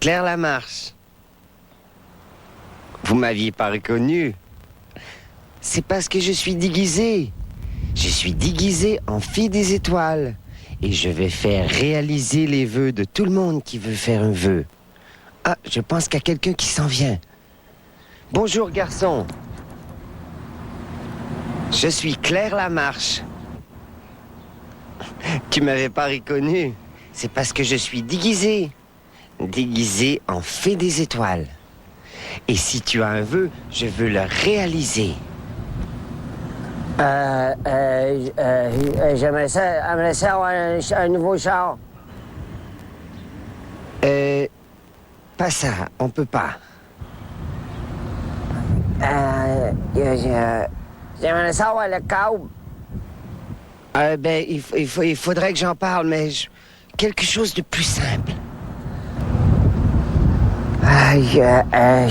Claire Lamarche. Vous m'aviez pas reconnu. C'est parce que je suis déguisé. Je suis déguisé en fille des étoiles. Et je vais faire réaliser les vœux de tout le monde qui veut faire un vœu. Ah, je pense qu'il y a quelqu'un qui s'en vient. Bonjour, garçon. Je suis Claire Lamarche. Tu m'avais pas reconnu. C'est parce que je suis déguisé. Déguisé en fée des étoiles. Et si tu as un vœu, je veux le réaliser. J'aimerais ça avoir un nouveau char. Pas ça, on peut pas. J'aimerais ça avoir le câble. Il faudrait que j'en parle, mais quelque chose de plus simple. J'aimerais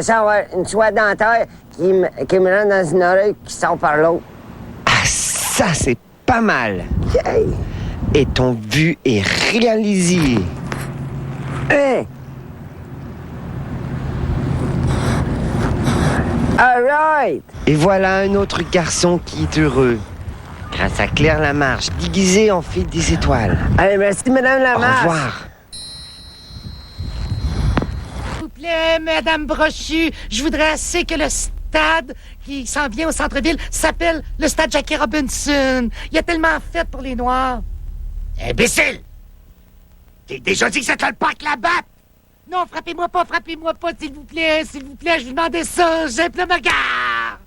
ça avoir une soie dentaire qui me rend dans une oreille qui sort par l'autre. Ah, ça, c'est pas mal. Hey. Et ton but est réalisé. Hey. All right. Et voilà un autre garçon qui est heureux. Grâce à Claire Lamarche, déguisée en fille des étoiles. Allez, merci, Madame Lamarche. Au revoir. S'il vous plaît, Madame Brochu, je voudrais assez que le stade qui s'en vient au centre-ville s'appelle le stade Jackie Robinson. Il y a tellement fait pour les Noirs. Imbécile! T'es déjà dit que c'était le parc là-bas! Non, frappez-moi pas, s'il vous plaît, je vous demandais ça, j'ai plein de regard.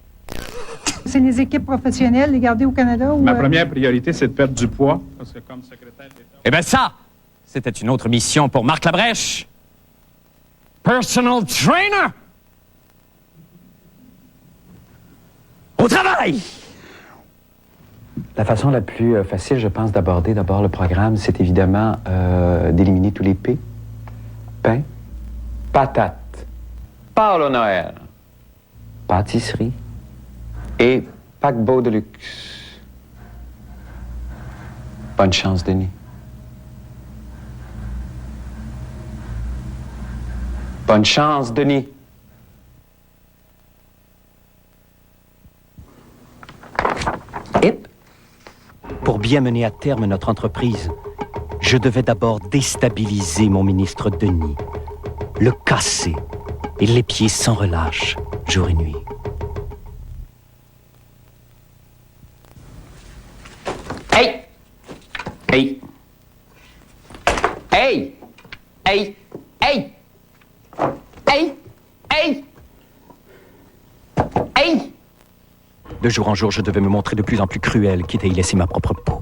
C'est les équipes professionnelles, les garder au Canada ou... Ma première priorité, c'est de perdre du poids, parce que comme secrétaire d'État... Eh bien ça, c'était une autre mission pour Marc Labrèche. Personal trainer! Au travail! La façon la plus facile, je pense, d'aborder d'abord le programme, c'est évidemment d'éliminer tous les P. Pain, patate, Paolo Noël, pâtisserie et paquebot de luxe. Bonne chance, Denis. Bonne chance, Denis. Et pour bien mener à terme notre entreprise, je devais d'abord déstabiliser mon ministre Denis, le casser et l'épier sans relâche, jour et nuit. Hey! Hey! Hey! Hey! Hey! Hey! Hey! Hey! De jour en jour, je devais me montrer de plus en plus cruel, quitte à y laisser ma propre peau.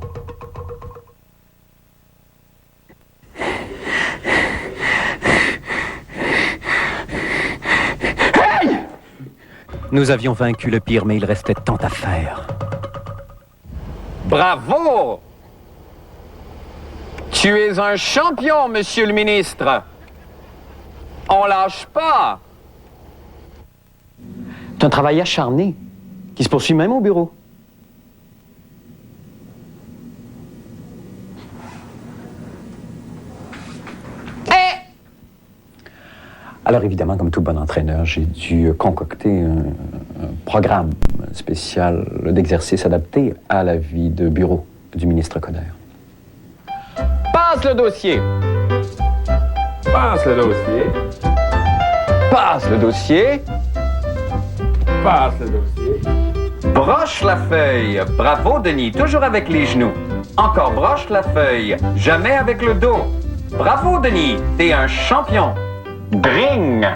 Hey! Nous avions vaincu le pire, mais il restait tant à faire. Bravo! Tu es un champion, monsieur le ministre. On lâche pas. C'est un travail acharné qui se poursuit même au bureau. Alors évidemment, comme tout bon entraîneur, j'ai dû concocter un programme spécial d'exercice adapté à la vie de bureau du ministre Coder. Passe le dossier. Passe le dossier. Passe le dossier. Passe le dossier. Broche la feuille. Bravo, Denis. Toujours avec les genoux. Encore broche la feuille. Jamais avec le dos. Bravo, Denis. T'es un champion. Dring.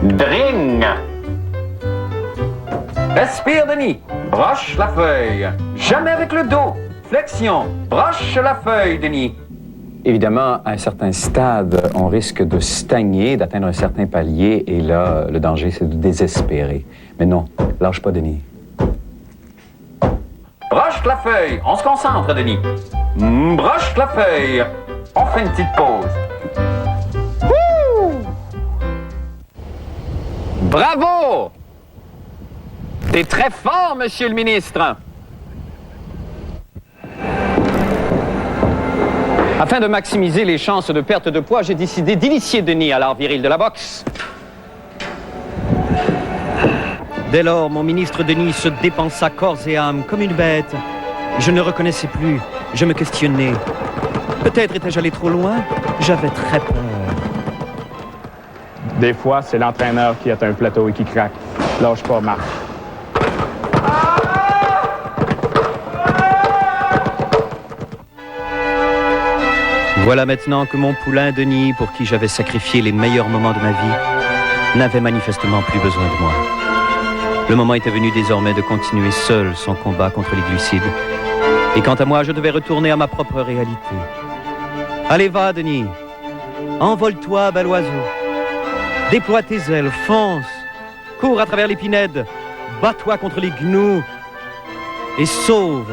Dring. Respire, Denis. Broche la feuille. Jamais avec le dos. Flexion. Broche la feuille, Denis. Évidemment, à un certain stade, on risque de stagner, d'atteindre un certain palier, et là, le danger, c'est de désespérer. Mais non, lâche pas, Denis. Broche la feuille. On se concentre, Denis. Broche la feuille. On fait une petite pause. Wouh! Bravo! T'es très fort, monsieur le ministre. Afin de maximiser les chances de perte de poids, j'ai décidé d'initier Denis à l'art viril de la boxe. Dès lors, mon ministre Denis se dépensa corps et âme comme une bête. Je ne reconnaissais plus, je me questionnais. Peut-être étais-je allé trop loin? J'avais très peur. Des fois, c'est l'entraîneur qui a un plateau et qui craque. Lâche pas, Marc. Voilà maintenant que mon poulain Denis, pour qui j'avais sacrifié les meilleurs moments de ma vie, n'avait manifestement plus besoin de moi. Le moment était venu désormais de continuer seul son combat contre les glucides. Et quant à moi, je devais retourner à ma propre réalité. Allez, va, Denis. Envole-toi, bel oiseau. Déploie tes ailes, fonce. Cours à travers les pinèdes. Bats-toi contre les gnous. Et sauve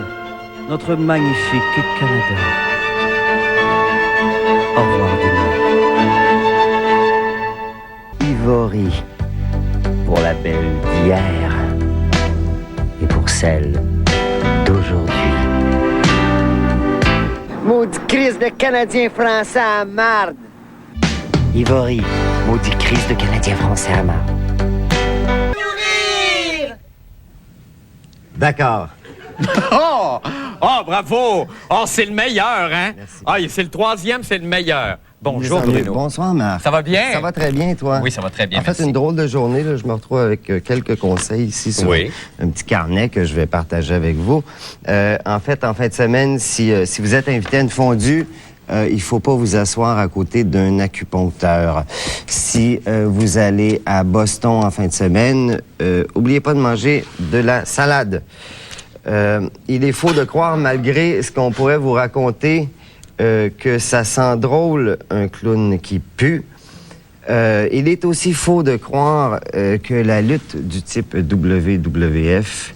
notre magnifique Canada. Au revoir, Denis. Ivory, pour la belle d'hier et pour celle d'aujourd'hui. Maudit crise de Canadien français à marde. Ivory, maudit crise de Canadien français à marde. D'accord. Oh! Oh, bravo! Oh, c'est le meilleur, hein? Merci. Ah, c'est le troisième, c'est le meilleur. Bonjour, Mes amis, Bruno. Bonsoir, Marc. Ça va bien? Ça va très bien, toi? Oui, ça va très bien, En fait, merci. une drôle de journée. Là, je me retrouve avec quelques conseils ici sur Oui. un petit carnet que je vais partager avec vous. En fait, en fin de semaine, si vous êtes invité à une fondue, il faut pas vous asseoir à côté d'un acupuncteur. Si vous allez à Boston en fin de semaine, oubliez pas de manger de la salade. Il est faux de croire, malgré ce qu'on pourrait vous raconter, que ça sent drôle, un clown qui pue. Il est aussi faux de croire que la lutte du type WWF,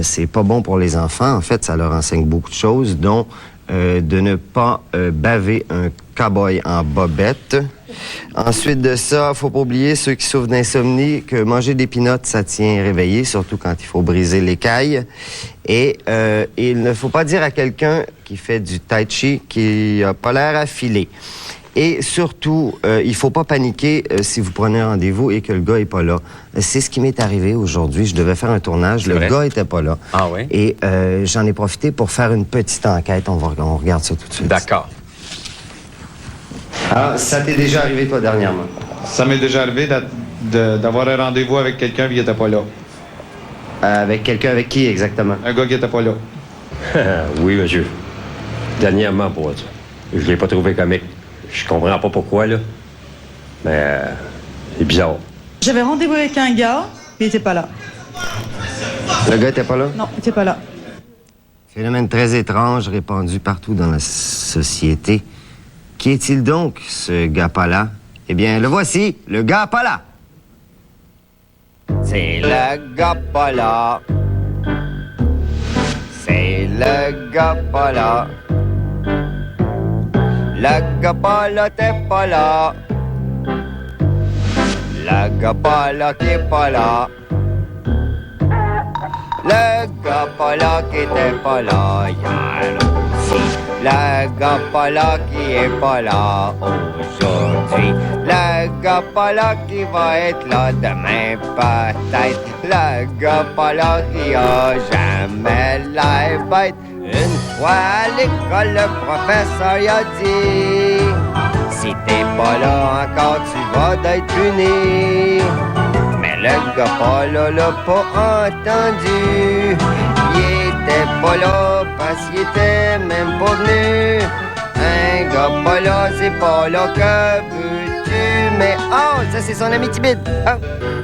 c'est pas bon pour les enfants. En fait, ça leur enseigne beaucoup de choses, dont de ne pas baver un cow-boy en bobette. Ensuite de ça, faut pas oublier, ceux qui souffrent d'insomnie, que manger des peanuts, ça tient réveillé, surtout quand il faut briser l'écaille. Et il ne faut pas dire à quelqu'un qui fait du tai chi qui a pas l'air affilé. Et surtout, il faut pas paniquer si vous prenez un rendez-vous et que le gars est pas là. C'est ce qui m'est arrivé aujourd'hui. Je devais faire un tournage. Le gars était pas là. Ah oui? Et j'en ai profité pour faire une petite enquête. On regarde ça tout de suite. D'accord. Ah, ça t'est déjà arrivé, toi, dernièrement? Ça m'est déjà arrivé d'avoir un rendez-vous avec quelqu'un qui n'était pas là. Avec quelqu'un avec qui, exactement? Un gars qui n'était pas là. Oui, monsieur. Dernièrement, pour ça. Je l'ai pas trouvé comique. Je comprends pas pourquoi, là. Mais c'est bizarre. J'avais rendez-vous avec un gars, mais il était pas là. Le gars était pas là? Non, il était pas là. Phénomène très étrange répandu partout dans la société. Qui est-il donc, ce gars pas là? Eh bien, le voici, le gars pas là. C'est le gars pas là. C'est le gars pas là. Le gars pas là, t'es pas là. Le gars pas là, qui est pas là. Le gars pas là, qui était pas là hier aussi. Le gars pas là, qui est pas là aujourd'hui. Le gars pas là, qui va être là demain peut-être. Le gars pas là, qui a jamais l'air bête. Une fois à l'école, le professeur y a dit: si t'es pas là encore, tu vas d'être puni. Mais le gars pas là l'a pas entendu. Il était pas là parce qu'il était même pas venu. Un gars pas là, c'est pas là que veux-tu. Mais oh, ça c'est son ami Tibide, hein,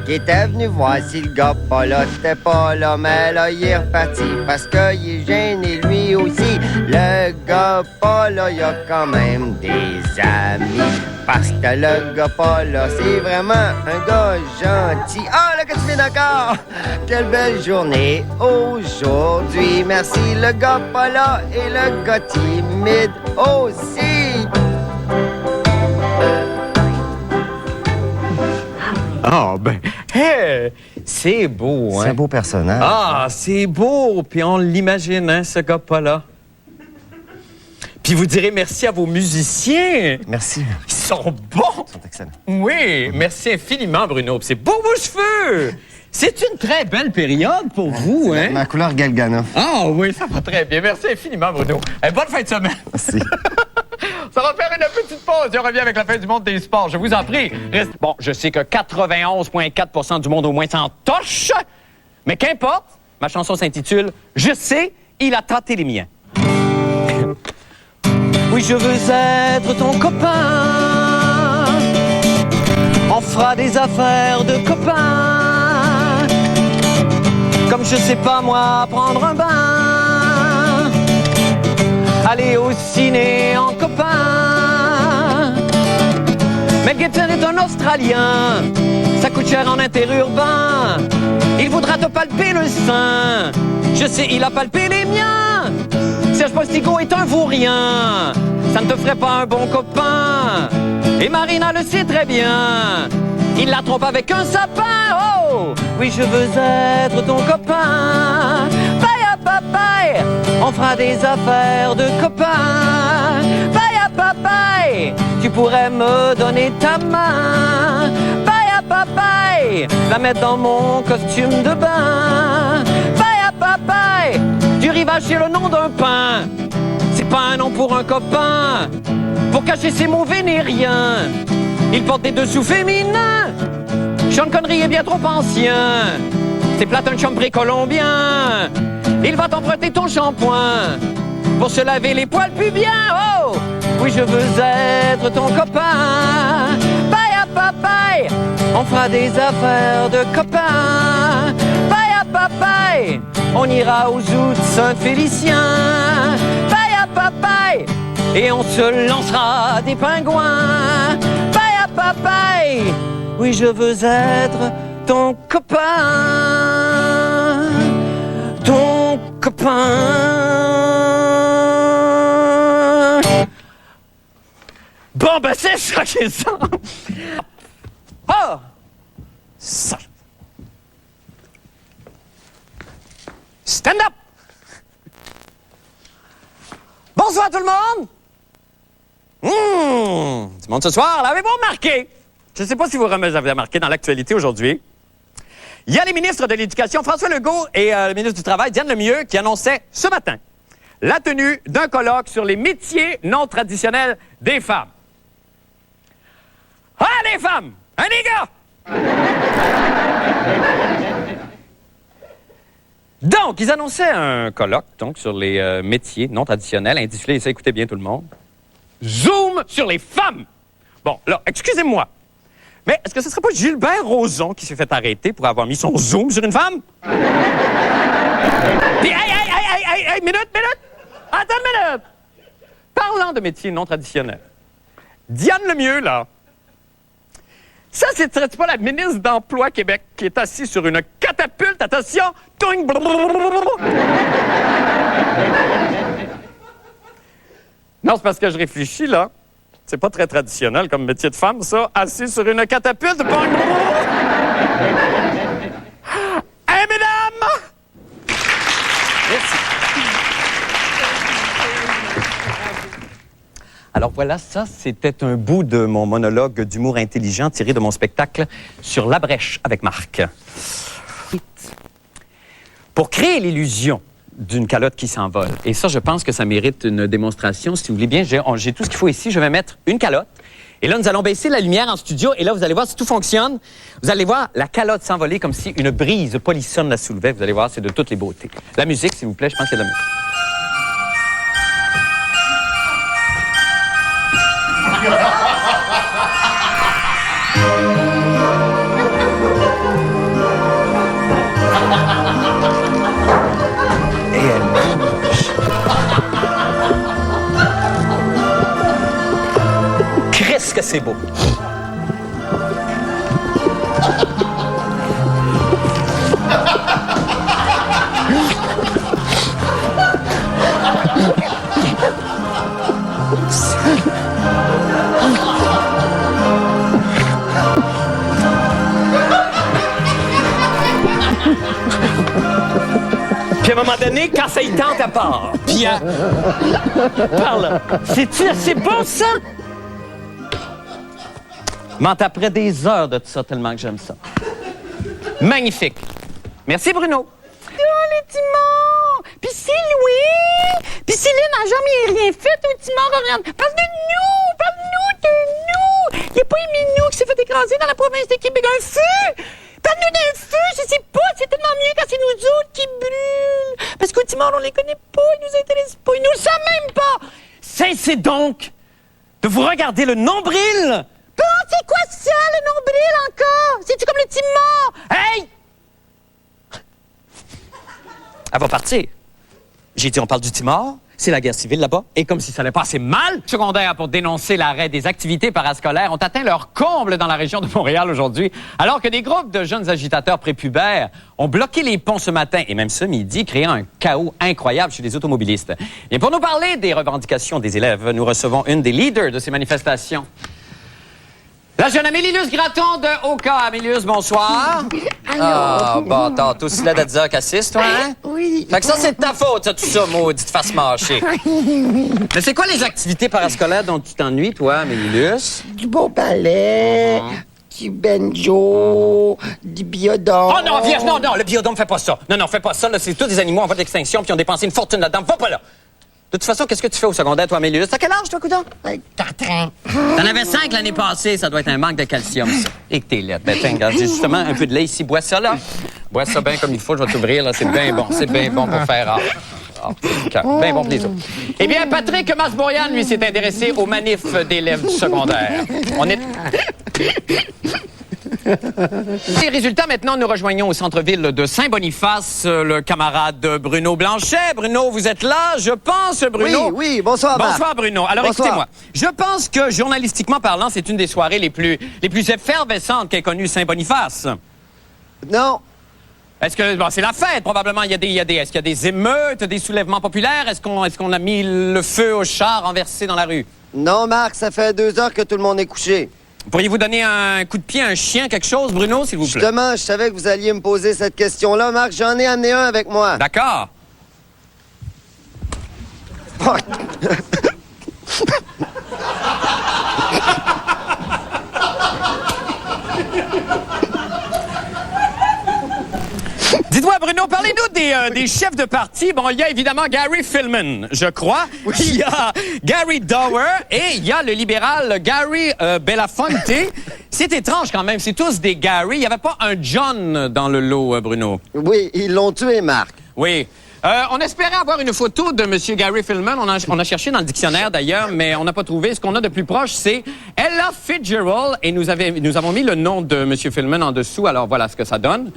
qui était venu voir si le gars pas là t'es pas là. Mais là il est reparti parce qu'il est gêné lui aussi. Le gars pas là, il a quand même des amis. Parce que le gars pas là, c'est vraiment un gars gentil. Ah, là que tu viens d'accord! Quelle belle journée aujourd'hui. Merci le gars pas là et le gars timide aussi. Ah, ben, hey, c'est beau, hein? C'est un beau personnage. Ah, c'est beau! Puis on l'imagine, hein, ce gars pas là. Puis vous direz merci à vos musiciens. Merci. Ils sont bons. Ils sont excellents. Oui, merci infiniment, Bruno. Puis c'est beau vos cheveux. C'est une très belle période pour vous, hein? Ma couleur Galganoff. Ah oui, ça va très bien. Merci infiniment, Bruno. Bonne fin de semaine. Merci. Ça va faire une petite pause et on revient avec la fin du monde des sports. Je vous en prie. Bon, je sais que 91,4% du monde au moins s'entoche, mais qu'importe. Ma chanson s'intitule « Je sais, il a tâté les miens ». Oui, je veux être ton copain. On fera des affaires de copains. Comme je sais pas moi, prendre un bain. Aller au ciné en copain. Mais Gaëtan est un Australien. Ça coûte cher en interurbain. Il voudra te palper le sein. Je sais, il a palpé les miens. Serge Postigo est un vaurien. Ça ne te ferait pas un bon copain. Et Marina le sait très bien. Il la trompe avec un sapin. Oh, oui, je veux être ton copain. Bye, bye, on fera des affaires de copains. Bye, bye, tu pourrais me donner ta main. Bye, bye, la mettre dans mon costume de bain. Bye, bye, du rivage c'est le nom d'un pain. C'est pas un nom pour un copain. Pour cacher ses mots vénériens, il porte des dessous féminins. Sean Connery est bien trop ancien. C'est plate un chum précolombien. Il va t'emprunter ton shampoing pour se laver les poils pubiens. Oh, oui, je veux être ton copain. Bye, bye, on fera des affaires de copains. Bye, bye, on ira aux Zout Saint-Félicien. Bye, bye, et on se lancera des pingouins. Bye, bye, oui, je veux être ton copain. Ton copain. Bon, ben c'est ça qui est ça. Oh! Ça. Stand up! Bonsoir tout le monde! Du monde ce soir, l'avez-vous remarqué? Je ne sais pas si vous avez remarqué dans l'actualité aujourd'hui. Il y a les ministres de l'Éducation, François Legault, et le ministre du Travail, Diane Lemieux, qui annonçaient ce matin la tenue d'un colloque sur les métiers non traditionnels des femmes. Ah, les femmes! Hein, les gars? Donc, ils annonçaient un colloque sur les métiers non traditionnels, intitulé, et ça, écoutez bien tout le monde, « Zoom sur les femmes ». Bon, là, excusez-moi, mais est-ce que ce serait pas Gilbert Rozon qui s'est fait arrêter pour avoir mis son zoom sur une femme? Puis, hey, minute! Attends une minute! Parlant de métiers non traditionnels, Diane Lemieux, là, ça, c'est pas la ministre d'Emploi Québec qui est assise sur une catapulte, attention! Non, c'est parce que je réfléchis, là. C'est pas très traditionnel comme métier de femme, ça. Assis sur une catapulte. Hey, mesdames! Merci. Alors voilà, ça, c'était un bout de mon monologue d'humour intelligent tiré de mon spectacle sur La Brèche avec Marc. Pour créer l'illusion d'une calotte qui s'envole. Et ça, je pense que ça mérite une démonstration. Si vous voulez bien, j'ai tout ce qu'il faut ici. Je vais mettre une calotte. Et là, nous allons baisser la lumière en studio. Et là, vous allez voir si tout fonctionne. Vous allez voir la calotte s'envoler comme si une brise polissonne la soulevait. Vous allez voir, c'est de toutes les beautés. La musique, s'il vous plaît, je pense qu'il y a de la musique. Qu'est-ce que c'est beau! Puis à un moment donné, quand ça y tente, à part. bien. Parle. C'est-tu assez bon, ça? M'en taperais des heures de tout ça, tellement que j'aime ça. Magnifique. Merci, Bruno. Oh, le Timon! Puis c'est Louis! Puis Céline n'a jamais rien fait au Timon. Regarde. Parle de nous! Il n'y a pas un minou qui s'est fait écraser dans la province de Québec. Un feu! Parle-nous d'un feu! Je sais pas, c'est tellement mieux quand c'est nous autres qui brûlent. Parce qu'au Timor, on les connaît pas, ils nous intéressent pas, ils nous le savent même pas! Cessez donc de vous regarder le nombril! Bon, c'est quoi ça, le nombril encore? C'est-tu comme le Timor? Hey! Elle va partir. J'ai dit, on parle du Timor, c'est la guerre civile là-bas, et comme si ça allait pas assez mal, secondaires pour dénoncer l'arrêt des activités parascolaires ont atteint leur comble dans la région de Montréal aujourd'hui, alors que des groupes de jeunes agitateurs prépubères ont bloqué les ponts ce matin, et même ce midi, créant un chaos incroyable chez les automobilistes. Et pour nous parler des revendications des élèves, nous recevons une des leaders de ces manifestations. La jeune Amélius Graton de Oka. Amélius, bonsoir. Ah, bon, t'as aussi l'aide à 10h06, toi, hein? Oui. Fait que ça, c'est de ta faute, ça, tout ça, maudite face mâchée. Mais c'est quoi les activités parascolaires dont tu t'ennuies, toi, Amélius? Du beau ballet, du banjo, du biodôme. Oh non, vierge, non, le biodôme, fais pas ça. Non, fais pas ça, là, c'est tous des animaux en voie d'extinction puis ont dépensé une fortune là-dedans. Va pas là. De toute façon, qu'est-ce que tu fais au secondaire, toi, Amélius? T'as quel âge, toi, coudonc? 4 ans. T'en avais 5 l'année passée, ça doit être un manque de calcium, ça. Et que t'es laide. Ben, tiens, regarde, j'ai justement un peu de lait ici. Bois ça, là. Bois ça bien comme il faut, je vais t'ouvrir, là. C'est bien bon pour faire bien bon pour les autres. Eh bien, Patrick Masbourian, lui, s'est intéressé aux manifs d'élèves du secondaire. On est... Les résultats, maintenant, nous rejoignons au centre-ville de Saint-Boniface le camarade Bruno Blanchet. Bruno, vous êtes là, je pense, Bruno? Oui, bonsoir, Marc. Bonsoir, Bruno. Alors, écoutez-moi. Je pense que, journalistiquement parlant, c'est une des soirées les plus effervescentes qu'ait connue Saint-Boniface. Non. Est-ce que... Bon, c'est la fête, probablement. Est-ce qu'il y a des émeutes, des soulèvements populaires? Est-ce qu'on a mis le feu aux chars renversés dans la rue? Non, Marc, ça fait 2 heures que tout le monde est couché. Pourriez-vous donner un coup de pied à un chien, quelque chose, Bruno, s'il vous plaît? Justement, je savais que vous alliez me poser cette question-là, Marc. J'en ai amené un avec moi. D'accord. Dites-moi, Bruno, parlez-nous des chefs de parti. Bon, il y a évidemment Gary Filmon, je crois. Oui. Il y a Gary Dower et il y a le libéral Gary Belafonte. C'est étrange quand même, c'est tous des Gary. Il n'y avait pas un John dans le lot, Bruno. Oui, ils l'ont tué, Marc. Oui. On espérait avoir une photo de M. Gary Filmon. On a cherché dans le dictionnaire, d'ailleurs, mais on n'a pas trouvé. Ce qu'on a de plus proche, c'est Ella Fitzgerald. Et nous avons mis le nom de M. Filmon en dessous. Alors, voilà ce que ça donne.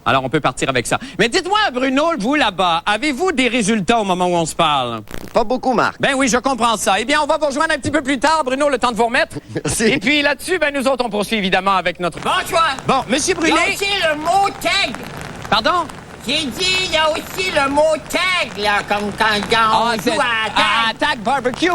Alors, on peut partir avec ça. Mais dites-moi, Bruno, vous là-bas, avez-vous des résultats au moment où on se parle? Pas beaucoup, Marc. Ben oui, je comprends ça. Eh bien, on va vous rejoindre un petit peu plus tard, Bruno, le temps de vous remettre. Merci. Et puis là-dessus, ben nous autres, on poursuit évidemment avec notre... Bonsoir! Bon, Monsieur Brûlé... Il y a aussi le mot tag. Pardon? J'ai dit, il y a aussi le mot tag, là, comme quand on joue à tag. Tag barbecue.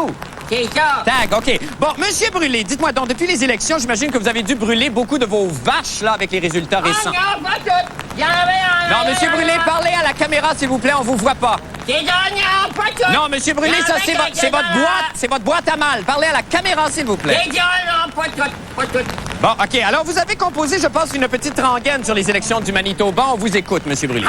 C'est ça. Tag, OK. Bon, Monsieur Brûlé, dites-moi donc, depuis les élections, j'imagine que vous avez dû brûler beaucoup de vos vaches, là, avec les résultats récents. Ah non, pas toutes. Il y en avait un. Non, Monsieur Brûlé, parlez à la caméra, s'il vous plaît, on vous voit pas. C'est non, pas toutes. Non, Monsieur Brûlé, ça, c'est votre boîte à mal. Parlez à la caméra, s'il vous plaît. C'est non, pas toutes. Bon, OK. Alors, vous avez composé, je pense, une petite rengaine sur les élections du Manitoba. On vous écoute, Monsieur Brûlé.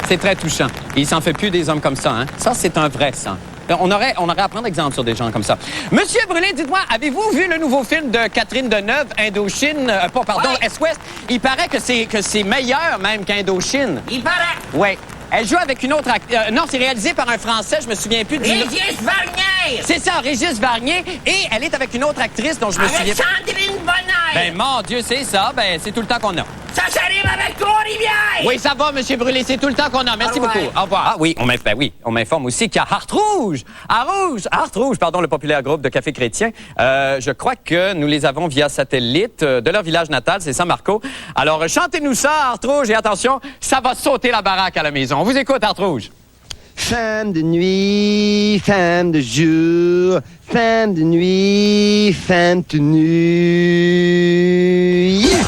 C'est très touchant. Et il s'en fait plus des hommes comme ça, hein? Ça, c'est un vrai sang. On aurait à prendre exemple sur des gens comme ça. Monsieur Brûlé, dites-moi, avez-vous vu le nouveau film de Catherine Deneuve, Indochine, Est-Ouest? Il paraît que c'est meilleur même qu'Indochine. Il paraît. Oui. Elle joue avec une autre actrice. Non, c'est réalisé par un Français, je me souviens plus du nom. Régis Varnier! C'est ça, Régis Varnier. Et elle est avec une autre actrice dont je me souviens. Avec Sandrine Bonnet! Ben, mon Dieu, c'est ça. Ben, c'est tout le temps qu'on a. Ça s'arrive avec Trois-Rivières! Oui, ça va, Monsieur Brûlé, c'est tout le temps qu'on a. Merci beaucoup. Au revoir. Ah oui, on m'informe aussi qu'il y a Heart Rouge. Heart Rouge, pardon, le populaire groupe de café chrétien. Je crois que nous les avons via satellite de leur village natal, c'est San Marco. Alors, chantez-nous ça, Heart Rouge, et attention, ça va sauter la baraque à la maison. On vous écoute, Heart Rouge. Femme de nuit, femme de jour, femme de nuit, femme de nuit. Yeah!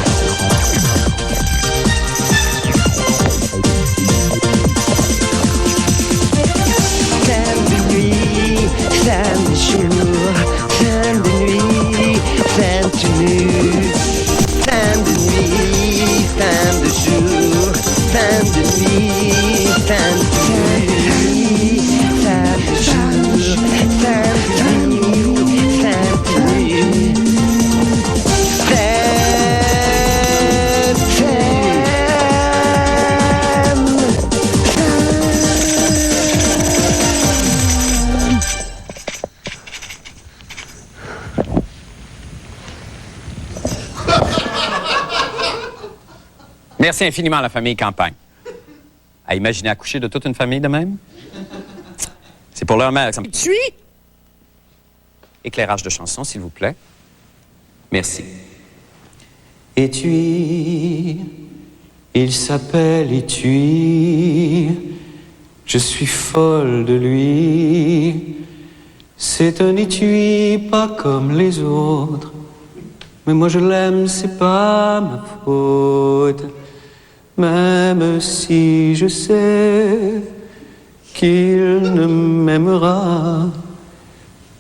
Femme de nuit, femme de jour, femme de nuit, femme de nuit. Femme de nuit, femme de jour, femme de nuit, femme de nuit. Merci infiniment à la famille Campagne. À imaginer accoucher de toute une famille de même? C'est pour leur mère que ça me... Tu es? Éclairage de chanson, s'il vous plaît. Merci. Étui, il s'appelle Étui. Je suis folle de lui. C'est un étui pas comme les autres. Mais moi je l'aime, c'est pas ma faute. Même si je sais qu'il ne m'aimera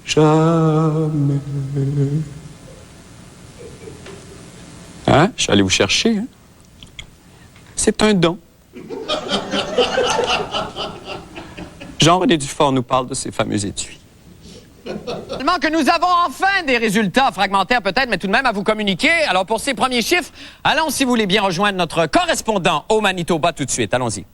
jamais. Hein? Je suis allé vous chercher, hein? C'est un don. Jean-René Dufort nous parle de ces fameux étuis. Tellement que nous avons enfin des résultats fragmentaires peut-être, mais tout de même à vous communiquer. Alors pour ces premiers chiffres, allons si vous voulez bien rejoindre notre correspondant au Manitoba tout de suite. Allons-y.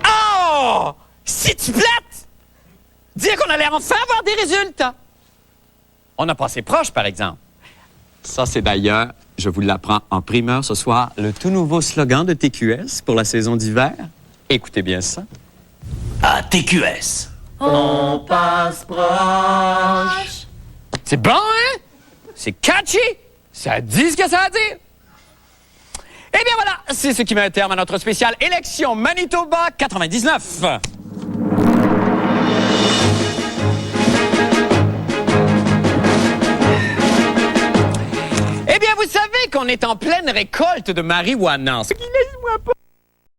Oh! Si tu plates! Dire qu'on allait enfin avoir des résultats. On a passé proche, par exemple. Ça, c'est d'ailleurs, je vous l'apprends en primeur ce soir, le tout nouveau slogan de TQS pour la saison d'hiver. Écoutez bien ça. À TQS, on passe proche. C'est bon, hein? C'est catchy. Ça dit ce que ça a à dire. Eh bien voilà, c'est ce qui met un terme à notre spéciale élection Manitoba 99. Eh bien, vous savez qu'on est en pleine récolte de marijuana. Ce qui